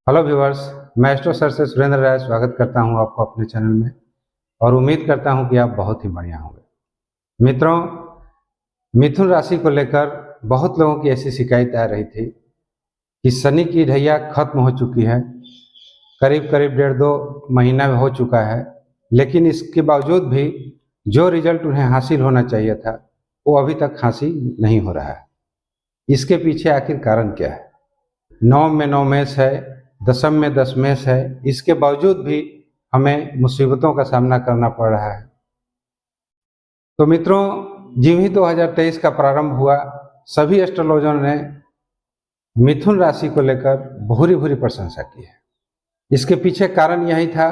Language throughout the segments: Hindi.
हेलो व्यूअर्स, मैं एस्ट्रो सर से सुरेंद्र राय स्वागत करता हूं आपको अपने चैनल में और उम्मीद करता हूं कि आप बहुत ही बढ़िया होंगे। मित्रों, मिथुन राशि को लेकर बहुत लोगों की ऐसी शिकायत आ रही थी कि शनि की ढैया खत्म हो चुकी है, करीब करीब 1.5-2 महीना में हो चुका है, लेकिन इसके बावजूद भी जो रिजल्ट उन्हें हासिल होना चाहिए था वो अभी तक हासिल नहीं हो रहा है। इसके पीछे आखिर कारण क्या है? नवम में 9 मेष है, दशम में 10 मेष है, इसके बावजूद भी हमें मुसीबतों का सामना करना पड़ रहा है। तो मित्रों, ज्यों ही 2023 का प्रारंभ हुआ, सभी एस्ट्रोलॉजरों ने मिथुन राशि को लेकर भूरी भूरी प्रशंसा की है। इसके पीछे कारण यही था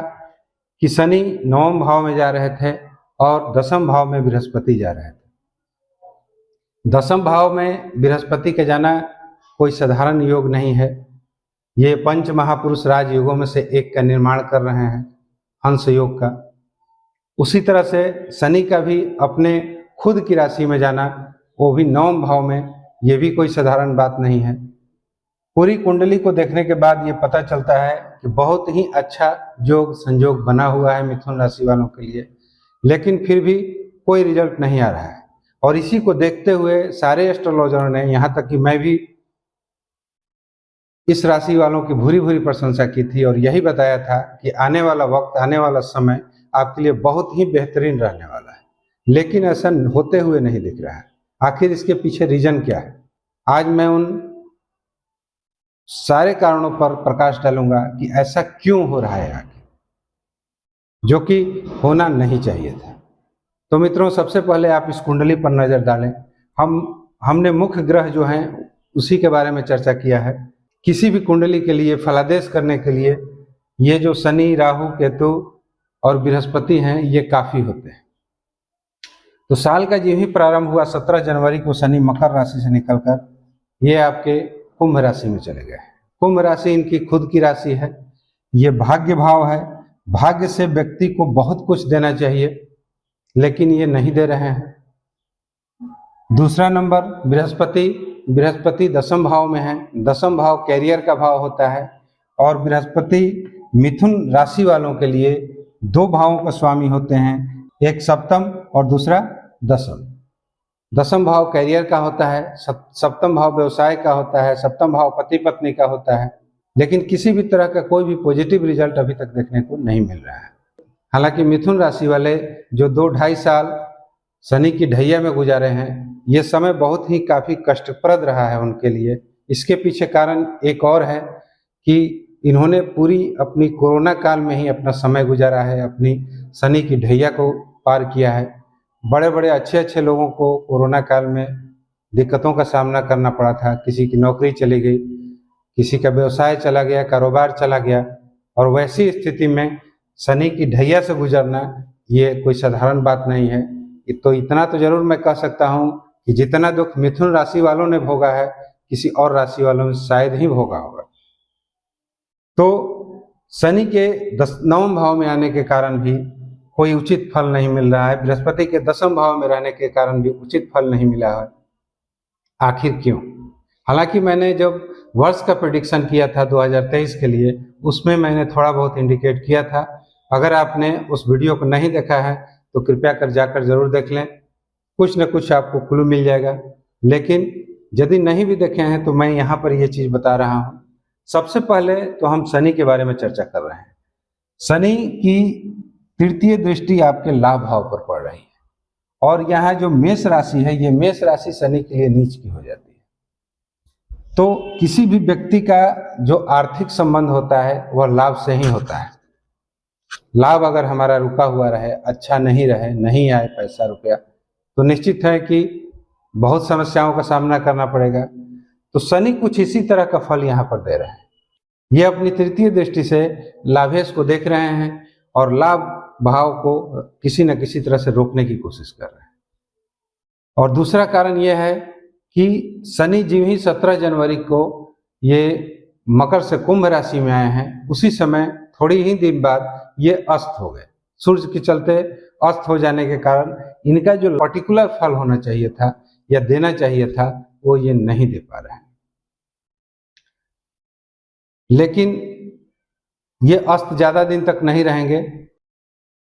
कि शनि नवम भाव में जा रहे थे और दशम भाव में बृहस्पति जा रहे थे। दशम भाव में बृहस्पति के जाना कोई साधारण योग नहीं है। ये पंच महापुरुष राजयोगों में से एक का निर्माण कर रहे हैं, हंस योग का। उसी तरह से शनि का भी अपने खुद की राशि में जाना, वो भी नवम भाव में, ये भी कोई साधारण बात नहीं है। पूरी कुंडली को देखने के बाद ये पता चलता है कि बहुत ही अच्छा योग संयोग बना हुआ है मिथुन राशि वालों के लिए, लेकिन फिर भी कोई रिजल्ट नहीं आ रहा है। और इसी को देखते हुए सारे एस्ट्रोलॉजरों ने, यहाँ तक कि मैं भी, इस राशि वालों की भूरी भूरी प्रशंसा की थी और यही बताया था कि आने वाला वक्त, आने वाला समय आपके लिए बहुत ही बेहतरीन रहने वाला है। लेकिन ऐसा होते हुए नहीं दिख रहा है। आखिर इसके पीछे रीजन क्या है? आज मैं उन सारे कारणों पर प्रकाश डालूंगा कि ऐसा क्यों हो रहा है आखिर, जो कि होना नहीं चाहिए था। तो मित्रों, सबसे पहले आप इस कुंडली पर नजर डालें। हमने मुख्य ग्रह जो हैं उसी के बारे में चर्चा किया है। किसी भी कुंडली के लिए फलादेश करने के लिए ये जो शनि, राहु, केतु और बृहस्पति हैं, ये काफी होते हैं। तो साल का जो ही प्रारंभ हुआ 17 जनवरी को शनि मकर राशि से निकलकर ये आपके कुंभ राशि में चले गए। कुंभ राशि इनकी खुद की राशि है, ये भाग्य भाव है। भाग्य से व्यक्ति को बहुत कुछ देना चाहिए, लेकिन ये नहीं दे रहे हैं। दूसरा नंबर बृहस्पति दशम भाव में है। दशम भाव कैरियर का भाव होता है और बृहस्पति मिथुन राशि वालों के लिए 2 भावों का स्वामी होते हैं, एक सप्तम और दूसरा दशम। दशम भाव कैरियर का होता है, सप्तम भाव व्यवसाय का होता है, सप्तम भाव पति पत्नी का होता है। लेकिन किसी भी तरह का कोई भी पॉजिटिव रिजल्ट अभी तक देखने को नहीं मिल रहा है। हालांकि मिथुन राशि वाले जो 2-2.5 साल शनि की ढैया में गुजारे हैं, ये समय बहुत ही काफ़ी कष्टप्रद रहा है उनके लिए। इसके पीछे कारण एक और है कि इन्होंने पूरी अपनी कोरोना काल में ही अपना समय गुजारा है, अपनी शनि की ढैया को पार किया है। बड़े बड़े अच्छे अच्छे लोगों को कोरोना काल में दिक्कतों का सामना करना पड़ा था। किसी की नौकरी चली गई, किसी का व्यवसाय चला गया, कारोबार चला गया। और वैसी स्थिति में शनि की ढैया से गुजरना ये कोई साधारण बात नहीं है। तो इतना तो जरूर मैं कह सकता हूँ कि जितना दुख मिथुन राशि वालों ने भोगा है, किसी और राशि वालों ने शायद ही भोगा होगा। तो शनि के 9वें भाव में आने के कारण भी कोई उचित फल नहीं मिल रहा है। बृहस्पति के 10वें भाव में रहने के कारण भी उचित फल नहीं मिला है। आखिर क्यों? हालांकि मैंने जब वर्ष का प्रेडिक्शन किया था 2023 के लिए, उसमें मैंने थोड़ा बहुत इंडिकेट किया था। अगर आपने उस वीडियो को नहीं देखा है तो कृपया कर जाकर जरूर देख लें, कुछ न कुछ आपको क्लू मिल जाएगा। लेकिन यदि नहीं भी देखे हैं तो मैं यहाँ पर ये चीज़ बता रहा हूँ। सबसे पहले तो हम शनि के बारे में चर्चा कर रहे हैं। शनि की तृतीय दृष्टि आपके लाभ भाव पर पड़ रही है और यहाँ जो मेष राशि है, ये मेष राशि शनि के लिए नीच की हो जाती है। तो किसी भी व्यक्ति का जो आर्थिक संबंध होता है वह लाभ से ही होता है। लाभ अगर हमारा रुका हुआ रहे, अच्छा नहीं रहे, नहीं आए पैसा रुपया, तो निश्चित है कि बहुत समस्याओं का सामना करना पड़ेगा। तो शनि कुछ इसी तरह का फल यहाँ पर दे रहे हैं। ये अपनी तृतीय दृष्टि से लाभेश को देख रहे हैं और लाभ भाव को किसी न किसी तरह से रोकने की कोशिश कर रहे हैं। और दूसरा कारण यह है कि शनि जी ही 17 जनवरी को ये मकर से कुंभ राशि में आए हैं, उसी समय थोड़ी ही दिन बाद ये अस्त हो गए। सूर्य के चलते अस्त हो जाने के कारण इनका जो पर्टिकुलर फल होना चाहिए था या देना चाहिए था, वो ये नहीं दे पा रहे हैं। लेकिन ये अस्त ज़्यादा दिन तक नहीं रहेंगे।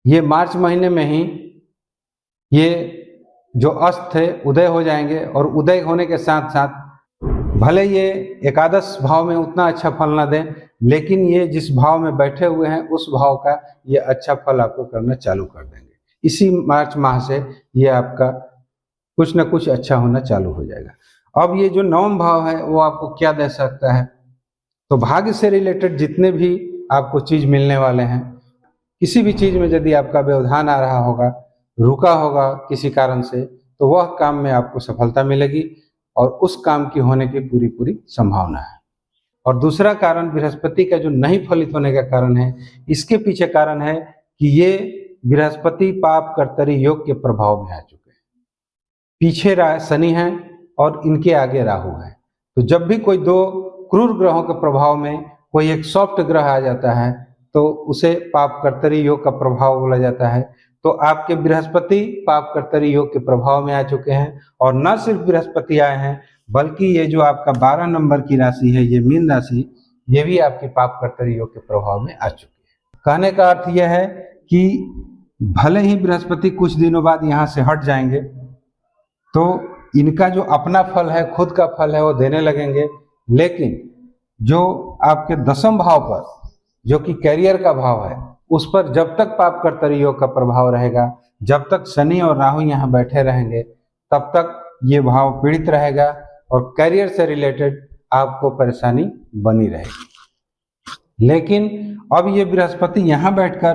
ये मार्च महीने में ही ये जो अस्त थे उदय हो जाएंगे, और उदय होने के साथ साथ भले ये एकादश भाव में उतना अच्छा फल ना दें, लेकिन ये जिस भाव में बैठे हुए हैं उस भाव का ये अच्छा फल आपको करना चालू कर देंगे। इसी मार्च माह से ये आपका कुछ ना कुछ अच्छा होना चालू हो जाएगा। अब ये जो नवम भाव है वो आपको क्या दे सकता है, तो भाग्य से रिलेटेड जितने भी आपको चीज मिलने वाले हैं, किसी भी चीज में यदि आपका व्यवधान आ रहा होगा, रुका होगा किसी कारण से, तो वह काम में आपको सफलता मिलेगी और उस काम की होने की पूरी पूरी संभावना है। और दूसरा कारण बृहस्पति का जो नहीं फलित होने का कारण है, इसके पीछे कारण है कि ये बृहस्पति पाप कर्तरी योग के प्रभाव में आ चुके हैं। पीछे शनि है और इनके आगे राहु है। तो जब भी कोई दो क्रूर ग्रहों के प्रभाव में कोई एक सॉफ्ट ग्रह आ जाता है तो उसे पाप कर्तरी योग का प्रभाव बोला जाता है। तो आपके बृहस्पति पाप कर्तरी योग के प्रभाव में आ चुके हैं, और न सिर्फ बृहस्पति आए हैं बल्कि ये जो आपका 12 नंबर की राशि है, ये मीन राशि, ये भी आपके पाप कर्तरी योग के प्रभाव में आ चुकी है। कहने का अर्थ यह है कि भले ही बृहस्पति कुछ दिनों बाद यहाँ से हट जाएंगे तो इनका जो अपना फल है, खुद का फल है, वो देने लगेंगे, लेकिन जो आपके दसम भाव पर, जो कि कैरियर का भाव है, उस पर जब तक पाप कर्तरी योग का प्रभाव रहेगा, जब तक शनि और राहु यहाँ बैठे रहेंगे, तब तक ये भाव पीड़ित रहेगा और कैरियर से रिलेटेड आपको परेशानी बनी रहेगी। लेकिन अब ये बृहस्पति यहाँ बैठकर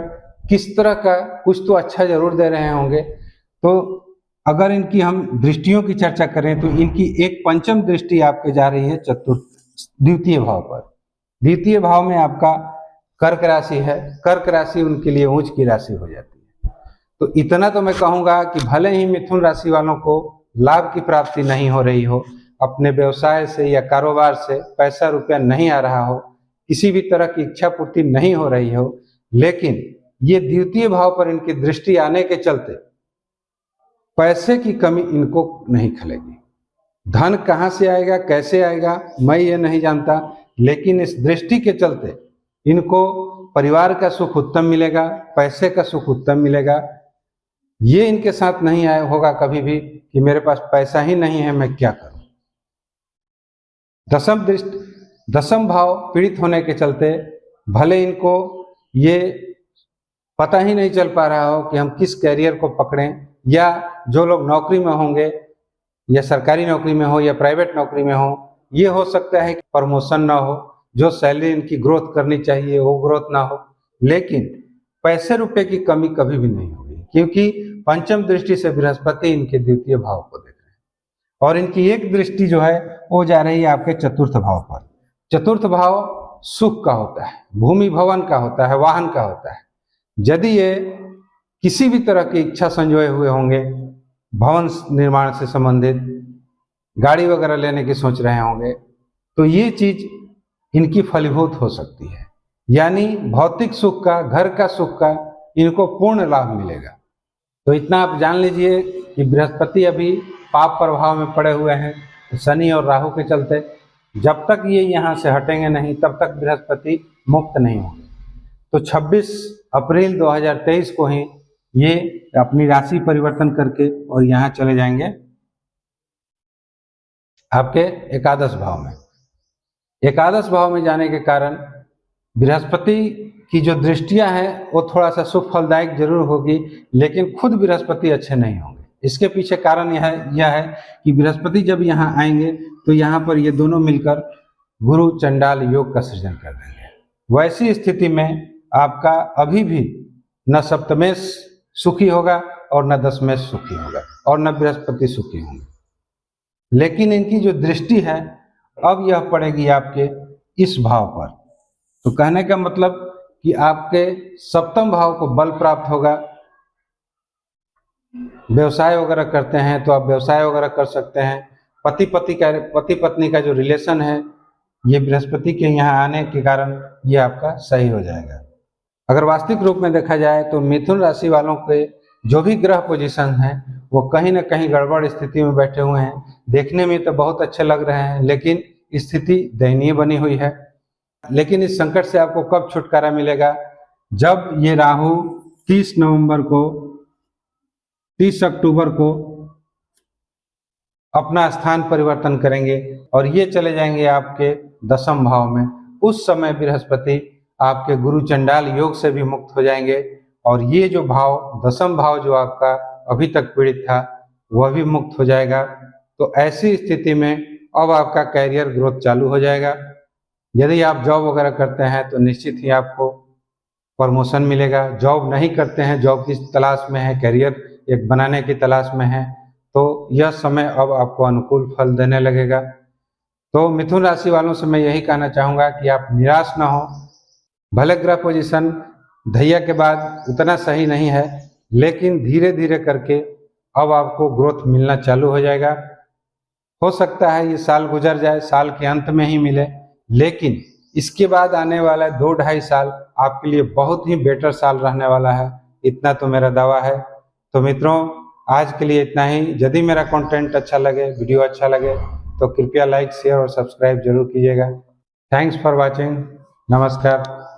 किस तरह का कुछ तो अच्छा जरूर दे रहे होंगे। तो अगर इनकी हम दृष्टियों की चर्चा करें तो इनकी एक पंचम दृष्टि आपके जा रही है द्वितीय भाव पर। द्वितीय भाव में आपका कर्क राशि है। कर्क राशि उनके लिए ऊंच की राशि हो जाती है। तो इतना तो मैं कहूँगा कि भले ही मिथुन राशि वालों को लाभ की प्राप्ति नहीं हो रही हो, अपने व्यवसाय से या कारोबार से पैसा रुपया नहीं आ रहा हो, किसी भी तरह की इच्छा पूर्ति नहीं हो रही हो, लेकिन ये द्वितीय भाव पर इनकी दृष्टि आने के चलते पैसे की कमी इनको नहीं खलेगी। धन कहाँ से आएगा, कैसे आएगा, मैं ये नहीं जानता, लेकिन इस दृष्टि के चलते इनको परिवार का सुख उत्तम मिलेगा, पैसे का सुख उत्तम मिलेगा। ये इनके साथ नहीं आया होगा कभी भी कि मेरे पास पैसा ही नहीं है, मैं क्या करूं। दसम भाव पीड़ित होने के चलते भले इनको ये पता ही नहीं चल पा रहा हो कि हम किस कैरियर को पकड़ें, या जो लोग नौकरी में होंगे, या सरकारी नौकरी में हो या प्राइवेट नौकरी में हो, ये हो सकता है कि प्रमोशन ना हो, जो सैलरी इनकी ग्रोथ करनी चाहिए वो ग्रोथ ना हो, लेकिन पैसे रुपए की कमी कभी भी नहीं होगी, क्योंकि पंचम दृष्टि से बृहस्पति इनके द्वितीय भाव को देख रहे हैं और इनकी एक दृष्टि जो है वो जा रही है आपके चतुर्थ भाव पर। चतुर्थ भाव सुख का होता है, भूमि भवन का होता है, वाहन का होता है। यदि ये किसी भी तरह की इच्छा संजोए हुए होंगे, भवन निर्माण से संबंधित, गाड़ी वगैरह लेने की सोच रहे होंगे, तो ये चीज इनकी फलीभूत हो सकती है। यानी भौतिक सुख का, घर का सुख का इनको पूर्ण लाभ मिलेगा। तो इतना आप जान लीजिए कि बृहस्पति अभी पाप प्रभाव में पड़े हुए हैं, तो शनि और राहु के चलते जब तक ये यहाँ से हटेंगे नहीं तब तक बृहस्पति मुक्त नहीं होंगे। तो 26 अप्रैल 2023 को ही ये अपनी राशि परिवर्तन करके और यहाँ चले जाएंगे आपके एकादश भाव में। एकादश भाव में जाने के कारण बृहस्पति की जो दृष्टियां हैं वो थोड़ा सा शुभ फलदायक जरूर होगी, लेकिन खुद बृहस्पति अच्छे नहीं होंगे। इसके पीछे कारण यह है कि बृहस्पति जब यहाँ आएंगे तो यहाँ पर ये दोनों मिलकर गुरु चंडाल योग का सृजन कर देंगे। वैसी स्थिति में आपका अभी भी न सप्तमेश सुखी होगा और न दशमेश सुखी होगा और न बृहस्पति सुखी होंगे। लेकिन इनकी जो दृष्टि है अब यह पड़ेगी आपके इस भाव पर। तो कहने का मतलब कि आपके सप्तम भाव को बल प्राप्त होगा। व्यवसाय वगैरह करते हैं तो आप व्यवसाय वगैरह कर सकते हैं। पति पत्नी का जो रिलेशन है ये बृहस्पति के यहाँ आने के कारण ये आपका सही हो जाएगा। अगर वास्तविक रूप में देखा जाए तो मिथुन राशि वालों के जो भी ग्रह पोजीशन हैं वो कहीं ना कहीं गड़बड़ स्थिति में बैठे हुए हैं। देखने में तो बहुत अच्छे लग रहे हैं लेकिन स्थिति दयनीय बनी हुई है। लेकिन इस संकट से आपको कब छुटकारा मिलेगा? जब ये राहु 30 नवंबर को 30 अक्टूबर को अपना स्थान परिवर्तन करेंगे और ये चले जाएंगे आपके 10वें भाव में। उस समय बृहस्पति आपके गुरु चंडाल योग से भी मुक्त हो जाएंगे और ये जो भाव 10वां भाव जो आपका अभी तक पीड़ित था वह भी मुक्त हो जाएगा। तो ऐसी स्थिति में अब आपका कैरियर ग्रोथ चालू हो जाएगा। यदि आप जॉब वगैरह करते हैं तो निश्चित ही आपको प्रमोशन मिलेगा। जॉब नहीं करते हैं, जॉब की तलाश में है, कैरियर एक बनाने की तलाश में है, तो यह समय अब आपको अनुकूल फल देने लगेगा। तो मिथुन राशि वालों से मैं यही कहना चाहूँगा कि आप निराश ना हो। भले ग्रह पोजीशन धैया के बाद उतना सही नहीं है, लेकिन धीरे धीरे करके अब आपको ग्रोथ मिलना चालू हो जाएगा। हो सकता है ये साल गुजर जाए, साल के अंत में ही मिले, लेकिन इसके बाद आने वाला 2-2.5 साल आपके लिए बहुत ही बेटर साल रहने वाला है, इतना तो मेरा दावा है। तो मित्रों, आज के लिए इतना ही। यदि मेरा कंटेंट अच्छा लगे, वीडियो अच्छा लगे तो कृपया लाइक, शेयर और सब्सक्राइब जरूर कीजिएगा। Thanks for watching. नमस्कार।